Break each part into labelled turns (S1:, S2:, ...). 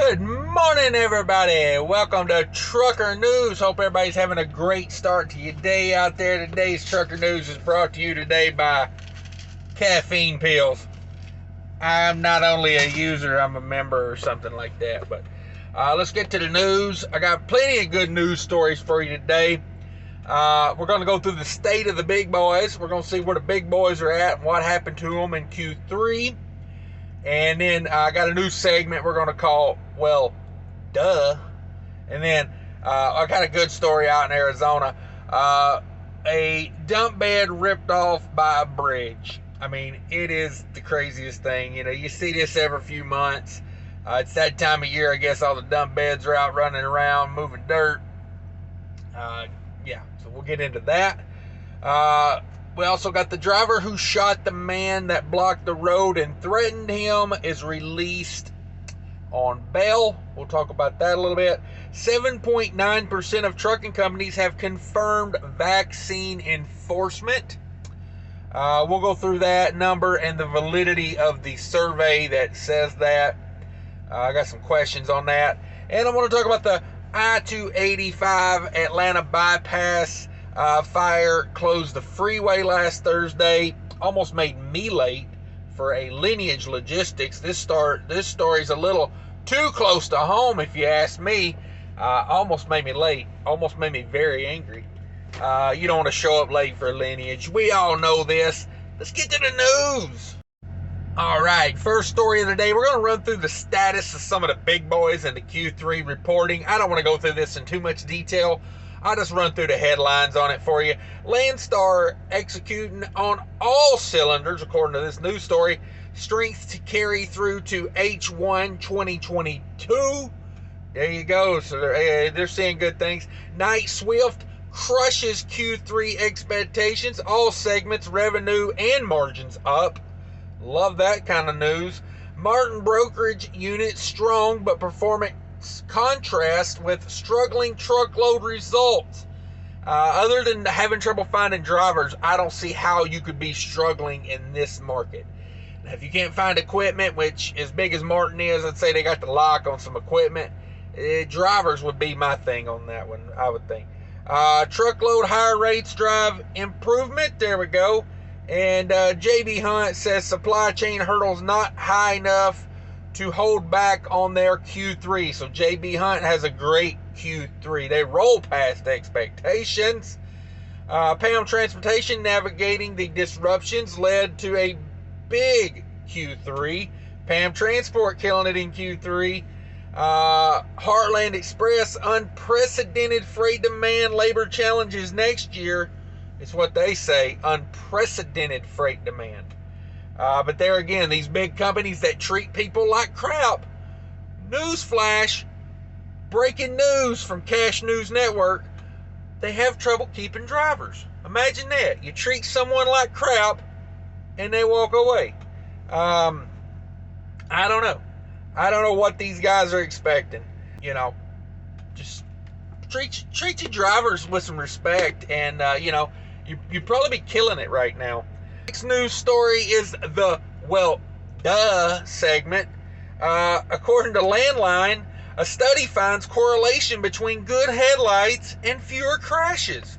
S1: Good morning, everybody. Welcome to Trucker News. Hope everybody's having a great start to your day out there. Today's Trucker News is brought to you today by caffeine pills. I'm not only a user, I'm a member or something like that. But let's get to the news. I got plenty of good news stories for you today. We're going to go through the state of the big boys. We're going to see where the big boys are at and what happened to them in Q3. And then I got a new segment we're going to call, well, duh. And then I got a good story out in Arizona. A dump bed ripped off by a bridge. I mean, it is the craziest thing. You know, you see this every few months. It's that time of year, I guess, all the dump beds are out running around, moving dirt. Yeah, so we'll get into that. We also got the driver who shot the man that blocked the road and threatened him is released on bail. We'll talk about that a little bit. 7.9% of trucking companies have confirmed vaccine enforcement. We'll go through that number and the validity of the survey that says that. I got some questions on that. And I want to talk about the I-285 Atlanta bypass. Fire closed the freeway last Thursday. Almost made me late for a Lineage Logistics. This story's a little too close to home, if you ask me. Almost made me late. Almost made me very angry. You don't want to show up late for Lineage. We all know this. Let's get to the news. All right, first story of the day. We're going to run through the status of some of the big boys in the Q3 reporting. I don't want to go through this in too much detail. I'll just run through the headlines on it for you. Landstar executing on all cylinders, according to this news story. Strength to carry through to H1 2022. There you go. So they're seeing good things. Knight Swift crushes Q3 expectations. All segments, revenue, and margins up. Love that kind of news. Martin brokerage unit strong, but performance contrast with struggling truckload results. Other than having trouble finding drivers, I don't see how you could be struggling in this market. Now, if you can't find equipment, which as big as Martin is, I'd say they got the lock on some equipment. Drivers would be my thing on that one, I would think. Truckload higher rates drive improvement. There we go. And JB Hunt says supply chain hurdles not high enough to hold back on their Q3. So JB Hunt has a great Q3. They roll past expectations. PAM Transportation navigating the disruptions led to a big Q3. PAM Transport killing it in Q3. Heartland Express, unprecedented freight demand, labor challenges next year. It's what they say, unprecedented freight demand. But there again, these big companies that treat people like crap. Newsflash, breaking news from Cash News Network, they have trouble keeping drivers. Imagine that. You treat someone like crap and they walk away. I don't know. I don't know what these guys are expecting. You know, just treat your drivers with some respect and, you know, you'd probably be killing it right now. Next news story is the, well, duh segment. According to Landline, a study finds correlation between good headlights and fewer crashes.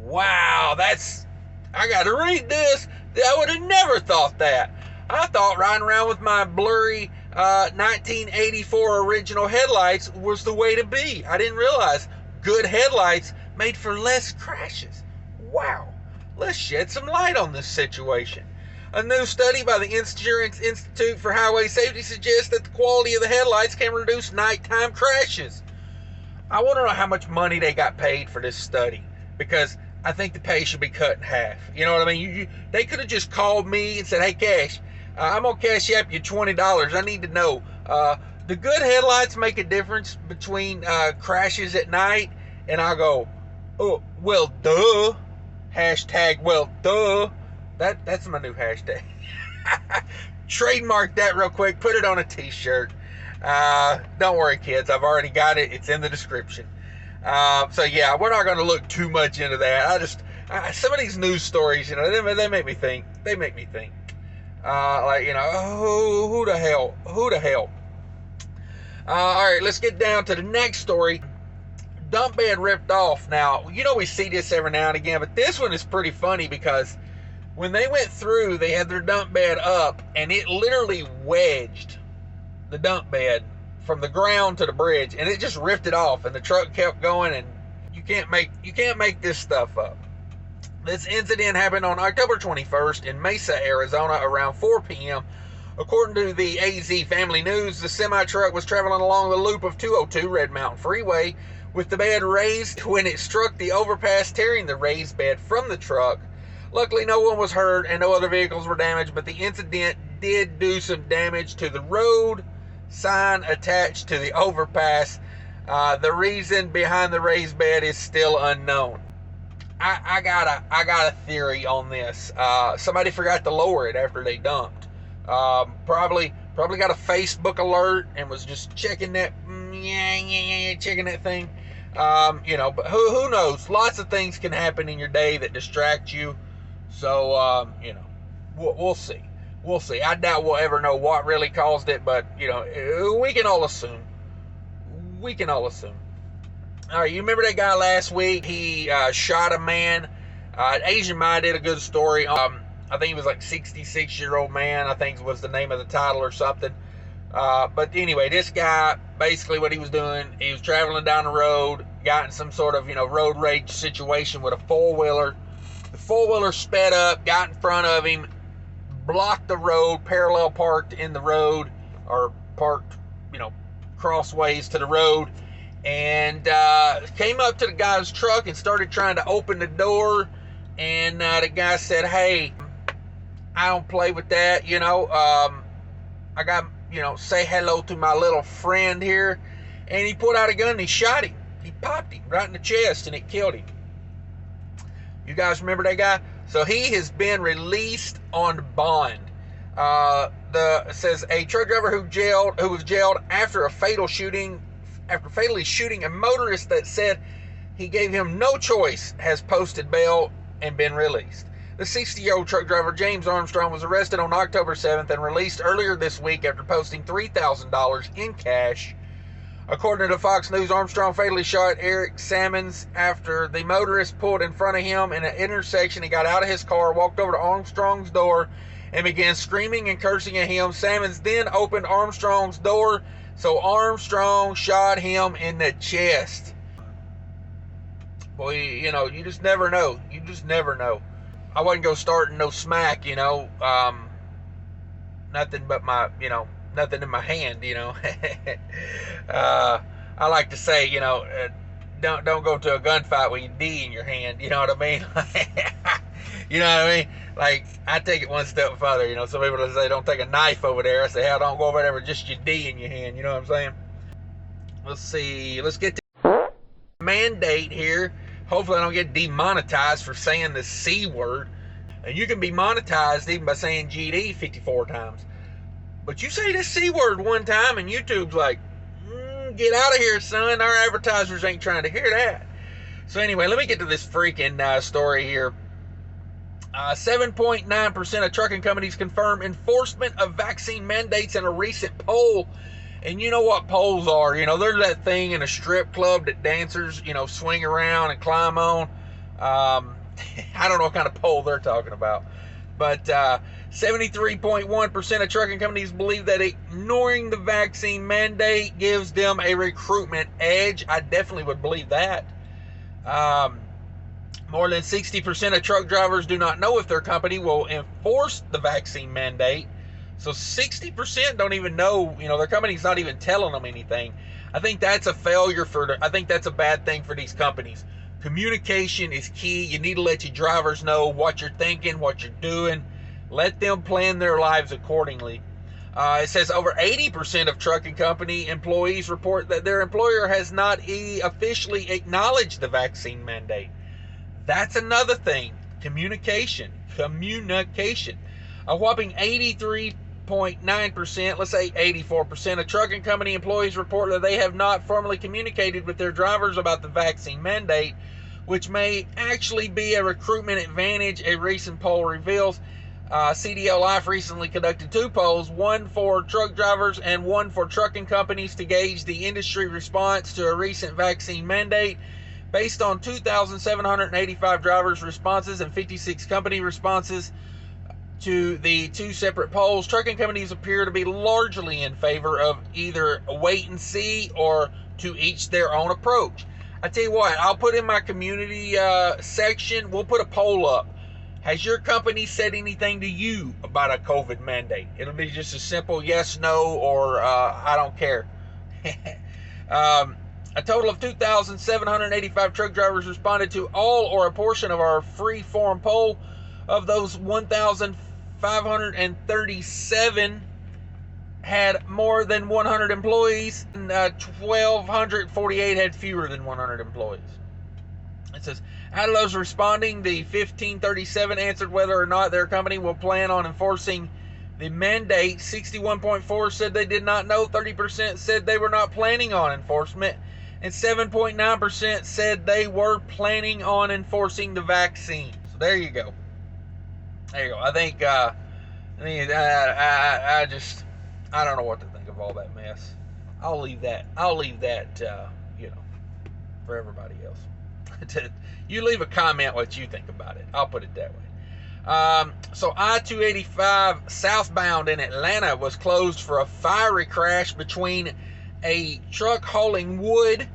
S1: Wow, I got to read this. I would have never thought that. I thought riding around with my blurry 1984 original headlights was the way to be. I didn't realize good headlights made for less crashes. Wow. Let's shed some light on this situation. A new study by the Insurance Institute for Highway Safety suggests that the quality of the headlights can reduce nighttime crashes. I want to know how much money they got paid for this study, because I think the pay should be cut in half. You know what I mean? They could have just called me and said, hey, Cash, I'm going to cash you up you $20. I need to know, the good headlights make a difference between crashes at night? And I'll go, oh, well, duh. Hashtag, well, duh. That's my new hashtag. Trademark that real quick. Put it on a t-shirt. Don't worry, kids. I've already got it. It's in the description. So, yeah, we're not going to look too much into that. Some of these news stories, you know, they make me think. Like, you know, who the hell? All right, let's get down to the next story. Dump bed ripped off. Now, you know we see this every now and again, but this one is pretty funny because when they went through, they had their dump bed up, and it literally wedged the dump bed from the ground to the bridge, and it just ripped it off, and the truck kept going, and you can't make this stuff up. This incident happened on October 21st in Mesa, Arizona, around 4 p.m. According to the AZ Family News, the semi-truck was traveling along the loop of 202 Red Mountain Freeway with the bed raised when it struck the overpass, tearing the raised bed from the truck. Luckily, no one was hurt and no other vehicles were damaged, but the incident did do some damage to the road sign attached to the overpass. The reason behind the raised bed is still unknown. I got a theory on this. Somebody forgot to lower it after they dumped. Probably got a Facebook alert and was just checking that thing. But who knows? Lots of things can happen in your day that distract you. So we'll see. We'll see. I doubt we'll ever know what really caused it, but we can all assume. All right, you remember that guy last week? He shot a man. Asian Mind did a good story. I think he was like 66-year-old man, I think was the name of the title or something. But anyway, this guy, basically what he was doing, he was traveling down the road, got in some sort of, road rage situation with a four-wheeler. The four-wheeler sped up, got in front of him, blocked the road, parallel parked in the road, or parked, crossways to the road, and came up to the guy's truck and started trying to open the door. And the guy said, "Hey, I don't play with that, I got, say hello to my little friend here." And he pulled out a gun and he shot him. He popped him right in the chest and it killed him. You guys remember that guy? So he has been released on bond. It says a truck driver who was jailed after fatally shooting a motorist that said he gave him no choice has posted bail and been released. The 60-year-old truck driver, James Armstrong, was arrested on October 7th and released earlier this week after posting $3,000 in cash. According to Fox News, Armstrong fatally shot Eric Sammons after the motorist pulled in front of him in an intersection. He got out of his car, walked over to Armstrong's door, and began screaming and cursing at him. Sammons then opened Armstrong's door, so Armstrong shot him in the chest. Boy, you just never know. You just never know. I wasn't go starting no smack, nothing but my, nothing in my hand, I like to say, don't go to a gunfight with your D in your hand, you know what I mean? You know what I mean? Like, I take it one step further, some people say don't take a knife over there. I say, hell, don't go over there with just your D in your hand, you know what I'm saying? Let's see, let's get to mandate here. Hopefully I don't get demonetized for saying the C word. And you can be monetized even by saying GD 54 times. But you say this C word one time and YouTube's like, get out of here, son. Our advertisers ain't trying to hear that. So anyway, let me get to this freaking story here. 7.9% of trucking companies confirm enforcement of vaccine mandates in a recent poll. And you know what polls are. There's that thing in a strip club that dancers, swing around and climb on. I don't know what kind of poll they're talking about. But 73.1% of trucking companies believe that ignoring the vaccine mandate gives them a recruitment edge. I definitely would believe that. More than 60% of truck drivers do not know if their company will enforce the vaccine mandate. So 60% don't even know, their company's not even telling them anything. I think that's a failure I think that's a bad thing for these companies. Communication is key. You need to let your drivers know what you're thinking, what you're doing. Let them plan their lives accordingly. It says over 80% of trucking company employees report that their employer has not officially acknowledged the vaccine mandate. That's another thing. Communication. A whopping 83.9%, let's say 84% of trucking company employees report that they have not formally communicated with their drivers about the vaccine mandate, which may actually be a recruitment advantage, a recent poll reveals. CDL Life recently conducted 2 polls, one for truck drivers and one for trucking companies, to gauge the industry response to a recent vaccine mandate. Based on 2,785 drivers' responses and 56 company responses to the 2 separate polls, trucking companies appear to be largely in favor of either wait and see or to each their own approach. I tell you what, I'll put in my community section, we'll put a poll up. Has your company said anything to you about a COVID mandate? It'll be just a simple yes, no, or I don't care. A total of 2,785 truck drivers responded to all or a portion of our free form poll. Of those, 1,537 had more than 100 employees, and 1,248 had fewer than 100 employees. It says, out of those responding, the 1,537 answered whether or not their company will plan on enforcing the mandate. 61.4% said they did not know, 30% said they were not planning on enforcement, and 7.9% said they were planning on enforcing the vaccine. So there you go. There you go. I think, I don't know what to think of all that mess. I'll leave that, for everybody else. You leave a comment what you think about it. I'll put it that way. So I-285 southbound in Atlanta was closed for a fiery crash between a truck hauling wood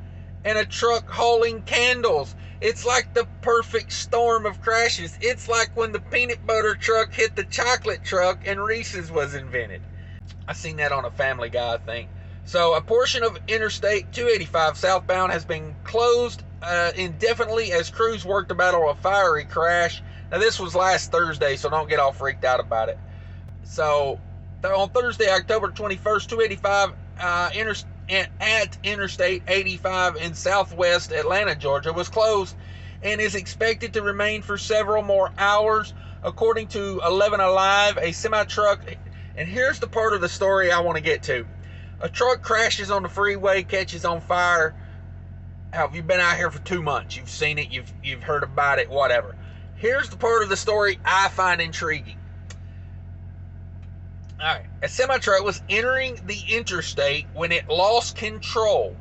S1: and a truck hauling candles. It's like the perfect storm of crashes. It's like when the peanut butter truck hit the chocolate truck and Reese's was invented. I seen that on a Family Guy, I think. So a portion of Interstate 285 southbound has been closed indefinitely as crews work to battle a fiery crash. Now this was last Thursday, so don't get all freaked out about it. So on Thursday, October 21st, 285 at Interstate 85 in southwest Atlanta, Georgia, was closed and is expected to remain for several more hours. According to 11 Alive, a semi-truck, and here's the part of the story I want to get to. A truck crashes on the freeway, catches on fire. Have you been out here for 2 months? You've seen it, you've heard about it, whatever. Here's the part of the story I find intriguing. All right, a semi-truck was entering the interstate when it lost control.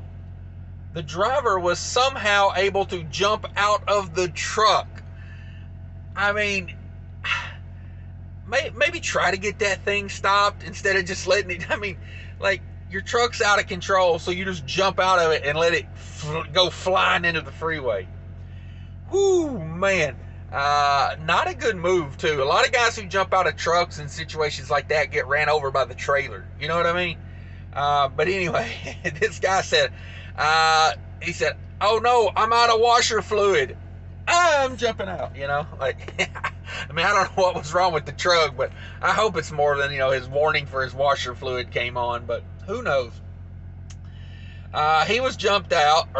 S1: The driver was somehow able to jump out of the truck. I mean, maybe try to get that thing stopped instead of just letting it. I mean, like, your truck's out of control, so you just jump out of it and let it go flying into the freeway. Whoo, man. Not a good move, too. A lot of guys who jump out of trucks in situations like that get ran over by the trailer. You know what I mean? But anyway, this guy said, he said, oh no, I'm out of washer fluid. I'm jumping out, like, I mean, I don't know what was wrong with the truck, but I hope it's more than, his warning for his washer fluid came on, but who knows? He jumped out,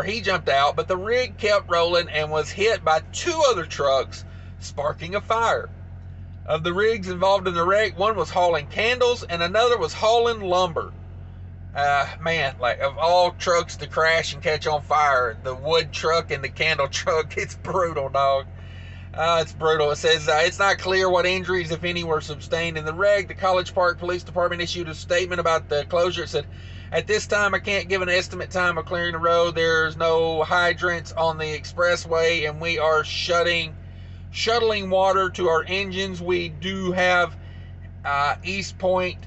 S1: but the rig kept rolling and was hit by 2 other trucks, sparking a fire. Of the rigs involved in the wreck, one was hauling candles and another was hauling lumber. Man, like, of all trucks to crash and catch on fire, the wood truck and the candle truck, it's brutal, dog. It's brutal. It says it's not clear what injuries, if any, were sustained in the wreck. The College Park Police Department issued a statement about the closure. It said, at this time, I can't give an estimate time of clearing the road. There's no hydrants on the expressway, and we are shuttling water to our engines. We do have East Point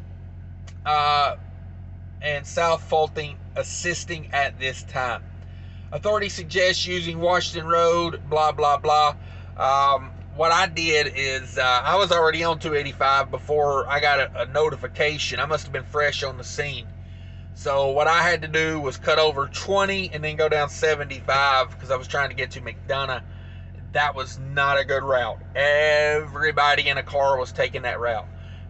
S1: and South Fulton assisting at this time. Authorities suggest using Washington Road, blah, blah, blah. What I did is I was already on 285 before I got a notification. I must have been fresh on the scene. So what I had to do was cut over 20 and then go down 75 because I was trying to get to McDonough. That was not a good route. Everybody in a car was taking that route.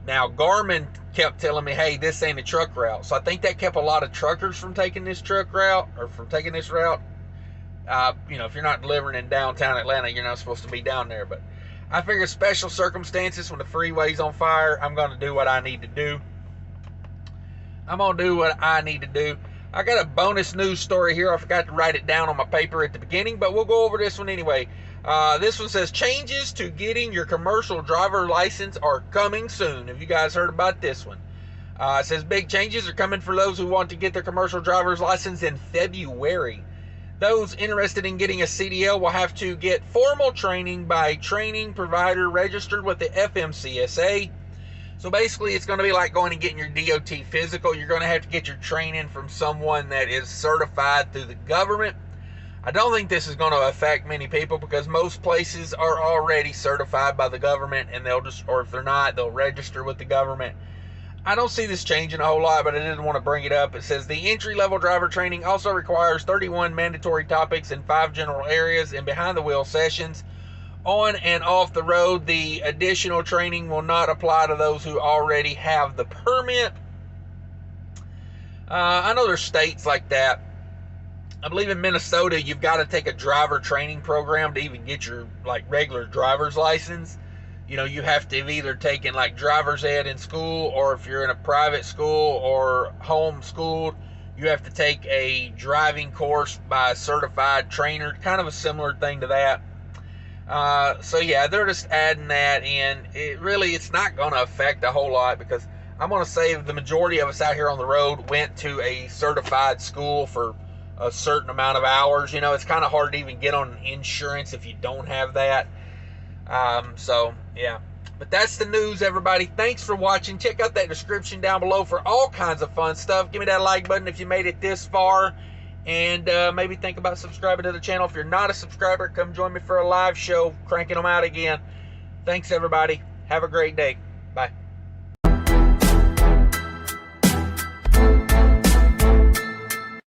S1: Now, Garmin kept telling me, hey, this ain't a truck route. So I think that kept a lot of truckers from taking this truck route, or from taking this route. If you're not delivering in downtown Atlanta, you're not supposed to be down there. But I figure special circumstances, when the freeway's on fire, I'm going to do what I need to do. I got a bonus news story here. I forgot to write it down on my paper at the beginning, but we'll go over this one anyway. This one says, changes to getting your commercial driver license are coming soon. Have you guys heard about this one? It says, big changes are coming for those who want to get their commercial driver's license in February. Those interested in getting a CDL will have to get formal training by a training provider registered with the FMCSA. So basically, it's going to be like going and getting your DOT physical. You're going to have to get your training from someone that is certified through the government. I don't think this is going to affect many people because most places are already certified by the government, and they'll just, or if they're not, they'll register with the government. I don't see this changing a whole lot, but I didn't want to bring it up. It says the entry-level driver training also requires 31 mandatory topics in 5 general areas and behind-the-wheel sessions. On and off the road, the additional training will not apply to those who already have the permit. I know there's states like that. I believe in Minnesota, you've got to take a driver training program to even get your regular driver's license. You know, you have to have either taken driver's ed in school, or if you're in a private school or homeschooled, you have to take a driving course by a certified trainer, kind of a similar thing to that. So yeah, they're just adding that in. It's not going to affect a whole lot, because I'm going to say the majority of us out here on the road went to a certified school for a certain amount of hours. You know, it's kind of hard to even get on insurance if you don't have that. So yeah, but that's the news, everybody. Thanks for watching. Check out that description down below for all kinds of fun stuff. Give me that like button if you made it this far, and maybe think about subscribing to the channel. If you're not a subscriber, come join me for a live show, cranking them out again. Thanks, everybody. Have a great day.